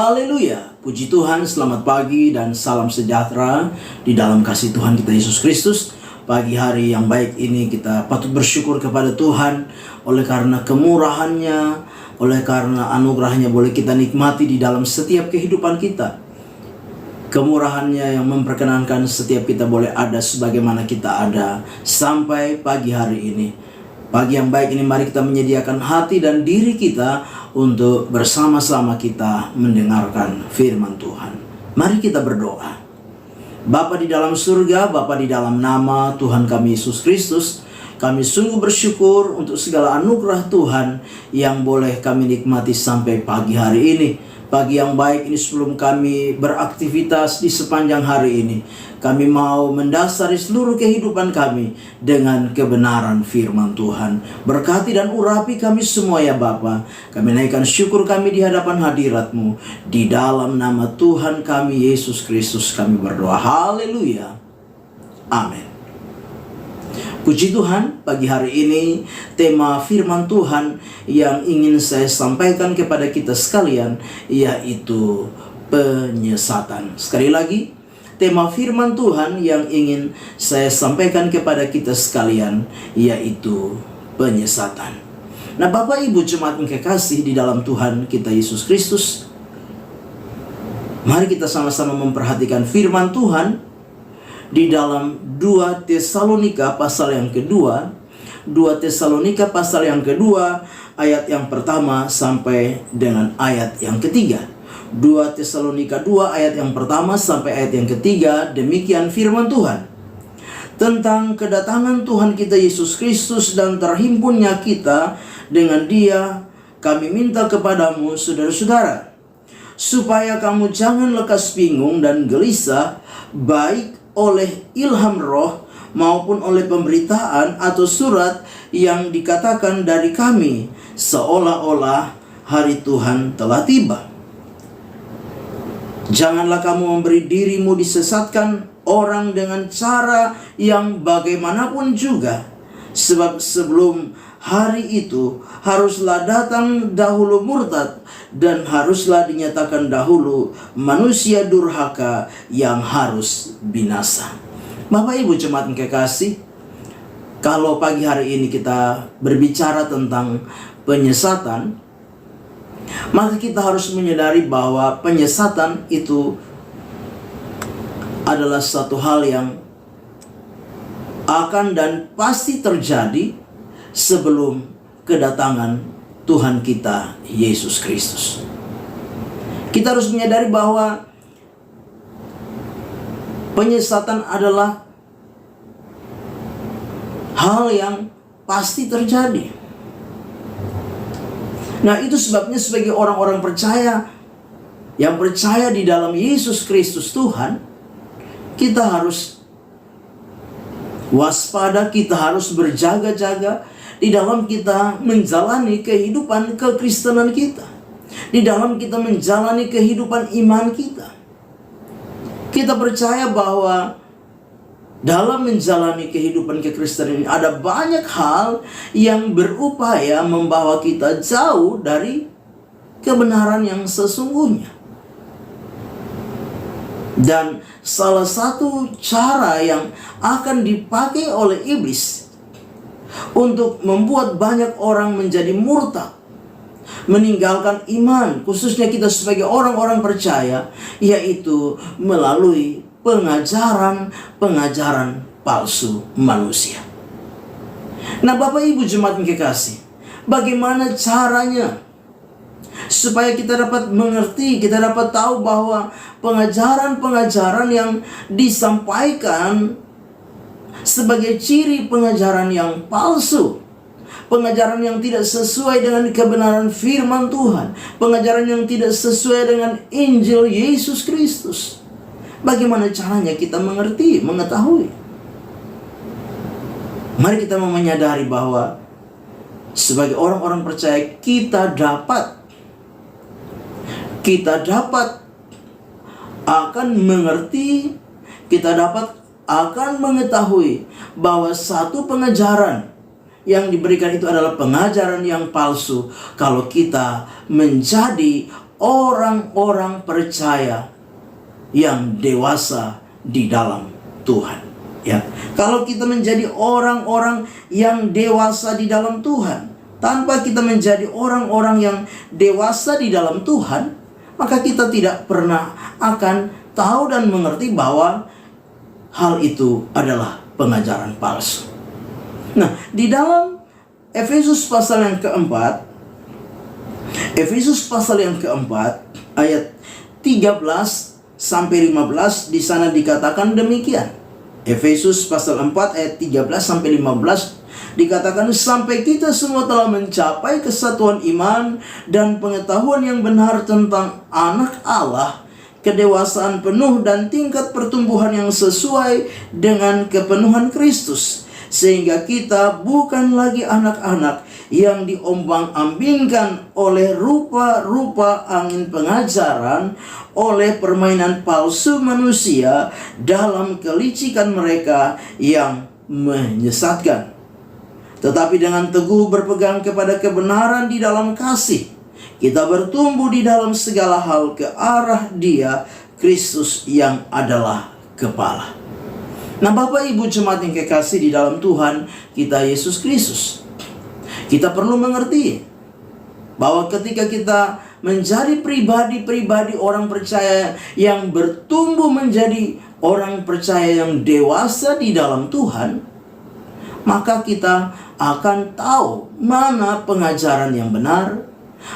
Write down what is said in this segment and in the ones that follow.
Haleluya, puji Tuhan, selamat pagi dan salam sejahtera di dalam kasih Tuhan kita Yesus Kristus. Pagi hari yang baik ini kita patut bersyukur kepada Tuhan oleh karena kemurahannya, oleh karena anugerahnya boleh kita nikmati di dalam setiap kehidupan kita. Kemurahannya yang memperkenankan setiap kita boleh ada sebagaimana kita ada sampai pagi hari ini. Pagi yang baik ini mari kita menyediakan hati dan diri kita untuk bersama-sama kita mendengarkan firman Tuhan. Mari kita berdoa. Bapa di dalam surga, Bapa di dalam nama Tuhan kami Yesus Kristus, kami sungguh bersyukur untuk segala anugerah Tuhan yang boleh kami nikmati sampai pagi hari ini. Pagi yang baik ini sebelum kami beraktivitas di sepanjang hari ini, kami mau mendasari seluruh kehidupan kami dengan kebenaran firman Tuhan. Berkati dan urapi kami semua ya Bapa. Kami naikkan syukur kami di hadapan hadirat-Mu. Di dalam nama Tuhan kami Yesus Kristus kami berdoa. Haleluya. Amin. Puji Tuhan, pagi hari ini tema firman Tuhan yang ingin saya sampaikan kepada kita sekalian yaitu penyesatan. Sekali lagi, tema firman Tuhan yang ingin saya sampaikan kepada kita sekalian yaitu penyesatan. Nah, Bapak Ibu jemaat yang kekasih di dalam Tuhan kita Yesus Kristus, mari kita sama-sama memperhatikan firman Tuhan di dalam 2 Tesalonika pasal yang kedua. 2 Tesalonika pasal yang kedua, ayat yang pertama sampai dengan ayat yang ketiga. 2 Tesalonika 2 ayat yang pertama sampai ayat yang ketiga, demikian firman Tuhan. Tentang kedatangan Tuhan kita Yesus Kristus dan terhimpunnya kita dengan Dia, kami minta kepadamu saudara-saudara, supaya kamu jangan lekas bingung dan gelisah, baik oleh ilham roh maupun oleh pemberitaan atau surat yang dikatakan dari kami, seolah-olah hari Tuhan telah tiba. Janganlah kamu memberi dirimu disesatkan orang dengan cara yang bagaimanapun juga, sebab sebelum hari itu haruslah datang dahulu murtad, dan haruslah dinyatakan dahulu manusia durhaka yang harus binasa. Bapak Ibu jemaat yang kekasih, kalau pagi hari ini kita berbicara tentang penyesatan, maka kita harus menyadari bahwa penyesatan itu adalah satu hal yang akan dan pasti terjadi sebelum kedatangan Tuhan kita Yesus Kristus. Kita harus menyadari bahwa penyesatan adalah hal yang pasti terjadi. Nah, itu sebabnya sebagai orang-orang percaya yang percaya di dalam Yesus Kristus Tuhan, kita harus waspada, kita harus berjaga-jaga di dalam kita menjalani kehidupan kekristenan kita, di dalam kita menjalani kehidupan iman kita. Kita percaya bahwa dalam menjalani kehidupan kekristenan ini ada banyak hal yang berupaya membawa kita jauh dari kebenaran yang sesungguhnya. Dan salah satu cara yang akan dipakai oleh iblis untuk membuat banyak orang menjadi murtad, meninggalkan iman, khususnya kita sebagai orang-orang percaya, yaitu melalui pengajaran palsu manusia. Nah, Bapak Ibu jemaat yang kekasih, bagaimana caranya supaya kita dapat mengerti, kita dapat tahu bahwa pengajaran-pengajaran yang disampaikan sebagai ciri pengajaran yang palsu, pengajaran yang tidak sesuai dengan kebenaran firman Tuhan, pengajaran yang tidak sesuai dengan Injil Yesus Kristus. Bagaimana caranya kita mengerti, mengetahui? Mari kita menyadari bahwa sebagai orang-orang percaya kita dapat akan mengerti, kita dapat akan mengetahui bahwa satu pengajaran yang diberikan itu adalah pengajaran yang palsu kalau kita menjadi orang-orang percaya yang dewasa di dalam Tuhan. Ya, kalau kita menjadi orang-orang yang dewasa di dalam Tuhan, tanpa kita menjadi orang-orang yang dewasa di dalam Tuhan, maka kita tidak pernah akan tahu dan mengerti bahwa hal itu adalah pengajaran palsu. Nah, di dalam Efesus pasal yang keempat, ayat 13 sampai 15, di sana dikatakan demikian. Efesus pasal 4 ayat 13 sampai 15 dikatakan, sampai kita semua telah mencapai kesatuan iman dan pengetahuan yang benar tentang anak Allah, kedewasaan penuh dan tingkat pertumbuhan yang sesuai dengan kepenuhan Kristus, sehingga kita bukan lagi anak-anak yang diombang-ambingkan oleh rupa-rupa angin pengajaran, oleh permainan palsu manusia dalam kelicikan mereka yang menyesatkan. Tetapi dengan teguh berpegang kepada kebenaran di dalam kasih, kita bertumbuh di dalam segala hal ke arah Dia, Kristus yang adalah kepala. Nah, Bapak Ibu jemaat yang kekasih di dalam Tuhan kita Yesus Kristus, kita perlu mengerti bahwa ketika kita menjadi pribadi-pribadi orang percaya yang bertumbuh menjadi orang percaya yang dewasa di dalam Tuhan, maka kita akan tahu mana pengajaran yang benar,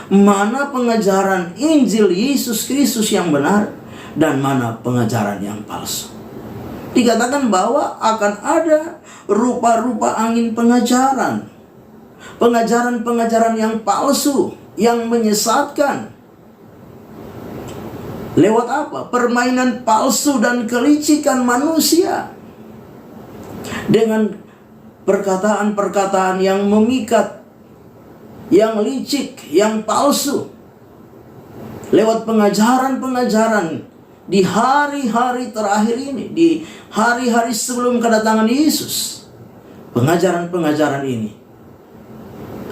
mana pengajaran Injil Yesus Kristus yang benar, dan mana pengajaran yang palsu. Dikatakan bahwa akan ada rupa-rupa angin pengajaran, pengajaran-pengajaran yang palsu, yang menyesatkan. Lewat apa? Permainan palsu dan kelicikan manusia, dengan perkataan-perkataan yang memikat, yang licik, yang palsu. Lewat pengajaran-pengajaran di hari-hari terakhir ini, di hari-hari sebelum kedatangan Yesus, pengajaran-pengajaran ini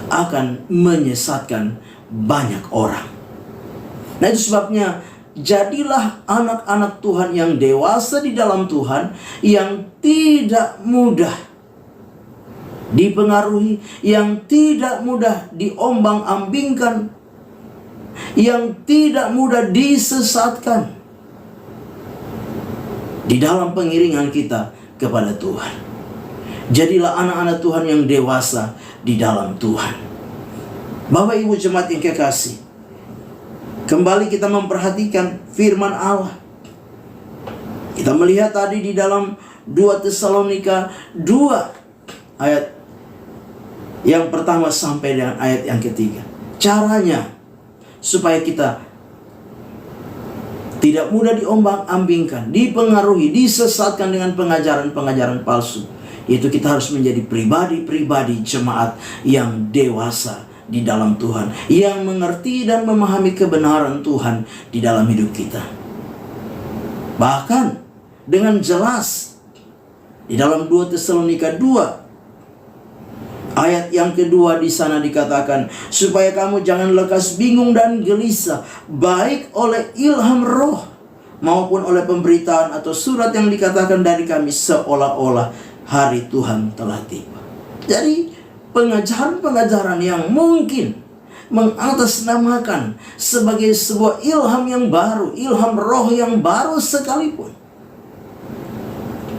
akan menyesatkan banyak orang. Nah, itu sebabnya jadilah anak-anak Tuhan yang dewasa di dalam Tuhan, yang tidak mudah dipengaruhi, yang tidak mudah diombang-ambingkan, yang tidak mudah disesatkan di dalam pengiringan kita kepada Tuhan. Jadilah anak-anak Tuhan yang dewasa di dalam Tuhan. Bapak Ibu jemaat yang kekasih, kembali kita memperhatikan firman Allah. Kita melihat tadi di dalam 2 Tesalonika 2 ayat yang pertama sampai dengan ayat yang ketiga. Caranya supaya kita tidak mudah diombang-ambingkan, dipengaruhi, disesatkan dengan pengajaran-pengajaran palsu, yaitu kita harus menjadi pribadi-pribadi jemaat yang dewasa di dalam Tuhan, yang mengerti dan memahami kebenaran Tuhan di dalam hidup kita. Bahkan dengan jelas di dalam 2 Tesalonika 2 ayat yang kedua, di sana dikatakan, supaya kamu jangan lekas bingung dan gelisah, baik oleh ilham roh maupun oleh pemberitaan atau surat yang dikatakan dari kami, seolah-olah hari Tuhan telah tiba. Jadi pengajaran-pengajaran yang mungkin mengatasnamakan sebagai sebuah ilham yang baru, ilham roh yang baru sekalipun,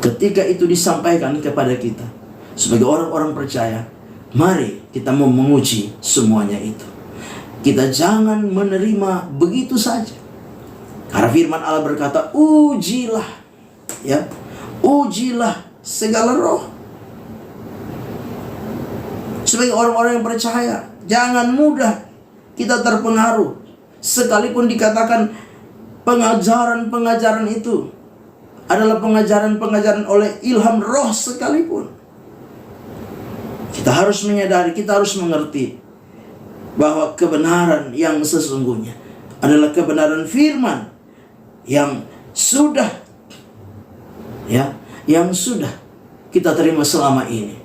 ketika itu disampaikan kepada kita sebagai orang-orang percaya, mari kita mau menguji semuanya itu. Kita jangan menerima begitu saja. Karena firman Allah berkata, ujilah, ya, ujilah segala roh. Sebagai orang-orang yang percaya, jangan mudah kita terpengaruh, sekalipun dikatakan pengajaran-pengajaran itu adalah pengajaran-pengajaran oleh ilham roh sekalipun. Kita harus menyadari, kita harus mengerti bahwa kebenaran yang sesungguhnya adalah kebenaran firman yang sudah, ya, yang sudah kita terima selama ini,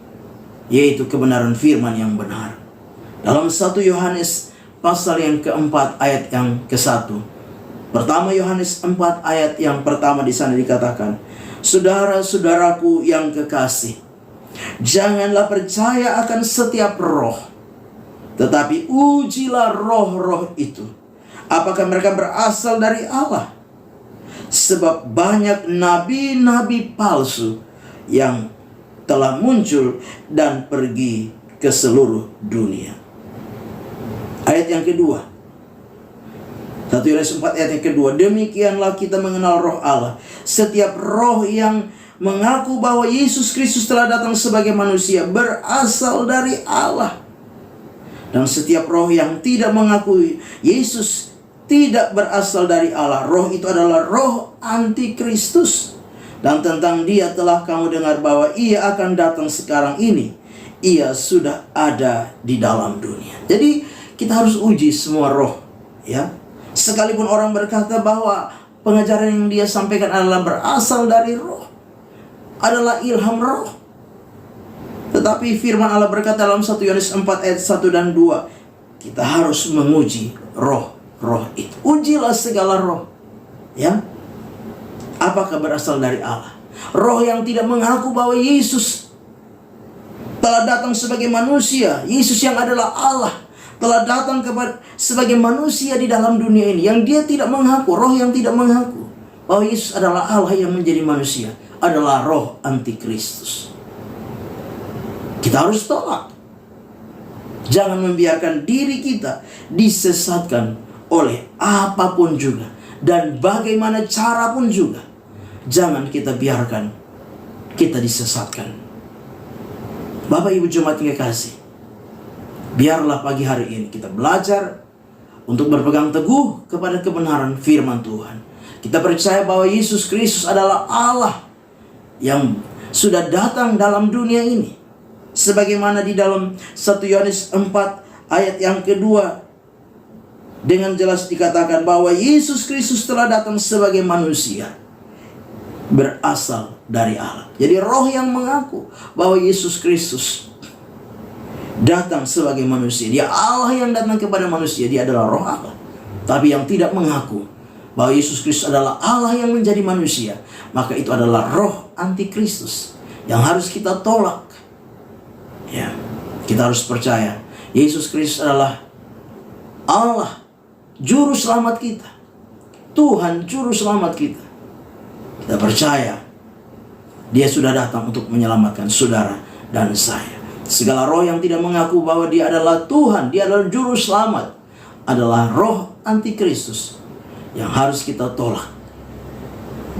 yaitu kebenaran firman yang benar. Dalam 1 Yohanes pasal yang keempat ayat yang ke-1. Pertama Yohanes 4 ayat yang pertama di sana dikatakan, saudara-saudaraku yang kekasih, janganlah percaya akan setiap roh, tetapi ujilah roh-roh itu, apakah mereka berasal dari Allah. Sebab banyak nabi-nabi palsu yang telah muncul dan pergi ke seluruh dunia. Ayat yang kedua, 1 Yohanes 4 ayat yang kedua, demikianlah kita mengenal roh Allah. Setiap roh yang mengaku bahwa Yesus Kristus telah datang sebagai manusia berasal dari Allah. Dan setiap roh yang tidak mengakui Yesus tidak berasal dari Allah. Roh itu adalah roh antikristus. Dan tentang dia telah kamu dengar bahwa ia akan datang sekarang ini. Ia sudah ada di dalam dunia. Jadi kita harus uji semua roh, ya. Sekalipun orang berkata bahwa pengajaran yang dia sampaikan adalah berasal dari roh, adalah ilham roh, tetapi firman Allah berkata dalam 1 Yohanes 4 ayat 1 dan 2, kita harus menguji roh itu. Ujilah segala roh, ya. Apakah berasal dari Allah? Roh yang tidak mengaku bahwa Yesus telah datang sebagai manusia, Yesus yang adalah Allah telah datang sebagai manusia di dalam dunia ini, yang dia tidak mengaku, roh yang tidak mengaku bahwa Yesus adalah Allah yang menjadi manusia, adalah roh antikristus. Kita harus tolak. Jangan membiarkan diri kita disesatkan oleh apapun juga, dan bagaimana cara pun juga. Jangan kita biarkan kita disesatkan. Bapak Ibu jemaat yang kekasih, biarlah pagi hari ini kita belajar untuk berpegang teguh kepada kebenaran firman Tuhan. Kita percaya bahwa Yesus Kristus adalah Allah yang sudah datang dalam dunia ini. Sebagaimana di dalam 1 Yohanes 4 ayat yang kedua, dengan jelas dikatakan bahwa Yesus Kristus telah datang sebagai manusia berasal dari Allah. Jadi roh yang mengaku bahwa Yesus Kristus datang sebagai manusia, dia Allah yang datang kepada manusia, dia adalah roh Allah. Tapi yang tidak mengaku bahwa Yesus Kristus adalah Allah yang menjadi manusia, maka itu adalah roh antikristus yang harus kita tolak. Ya, kita harus percaya Yesus Kristus adalah Allah, juru selamat kita, Tuhan juru selamat kita. Kita percaya dia sudah datang untuk menyelamatkan saudara dan saya. Segala roh yang tidak mengaku bahwa dia adalah Tuhan, dia adalah juru selamat, adalah roh antikristus yang harus kita tolak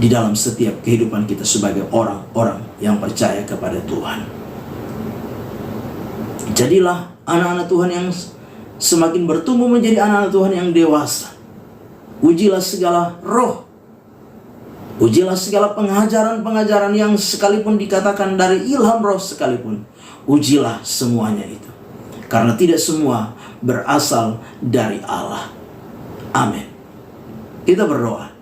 di dalam setiap kehidupan kita sebagai orang-orang yang percaya kepada Tuhan. Jadilah anak-anak Tuhan yang semakin bertumbuh menjadi anak-anak Tuhan yang dewasa. Ujilah segala roh. Ujilah segala pengajaran-pengajaran yang sekalipun dikatakan dari ilham roh sekalipun. Ujilah semuanya itu. Karena tidak semua berasal dari Allah. Amin. Kita berdoa.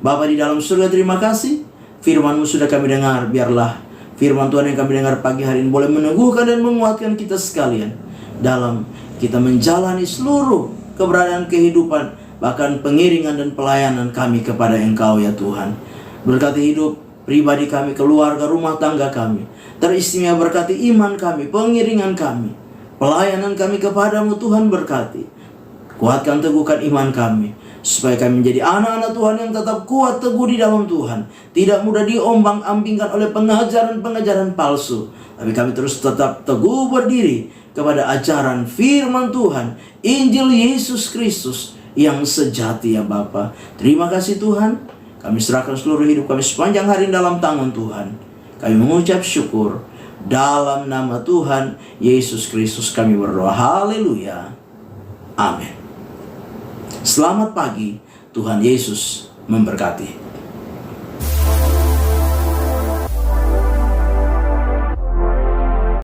Bapa di dalam surga, terima kasih. Firman-Mu sudah kami dengar. Biarlah firman Tuhan yang kami dengar pagi hari ini boleh meneguhkan dan menguatkan kita sekalian dalam kita menjalani seluruh keberadaan kehidupan, bahkan pengiringan dan pelayanan kami kepada Engkau ya Tuhan. Berkati hidup pribadi kami, keluarga, rumah tangga kami. Teristimewa berkati iman kami, pengiringan kami, pelayanan kami kepadamu Tuhan berkati. Kuatkan, teguhkan iman kami, supaya kami menjadi anak-anak Tuhan yang tetap kuat teguh di dalam Tuhan. Tidak mudah diombang-ambingkan oleh pengajaran-pengajaran palsu. Tapi kami terus tetap teguh berdiri kepada ajaran firman Tuhan, Injil Yesus Kristus yang sejati ya Bapa. Terima kasih Tuhan. Kami serahkan seluruh hidup kami sepanjang hari dalam tangan Tuhan. Kami mengucap syukur. Dalam nama Tuhan Yesus Kristus kami berdoa. Haleluya. Amin. Selamat pagi. Tuhan Yesus memberkati.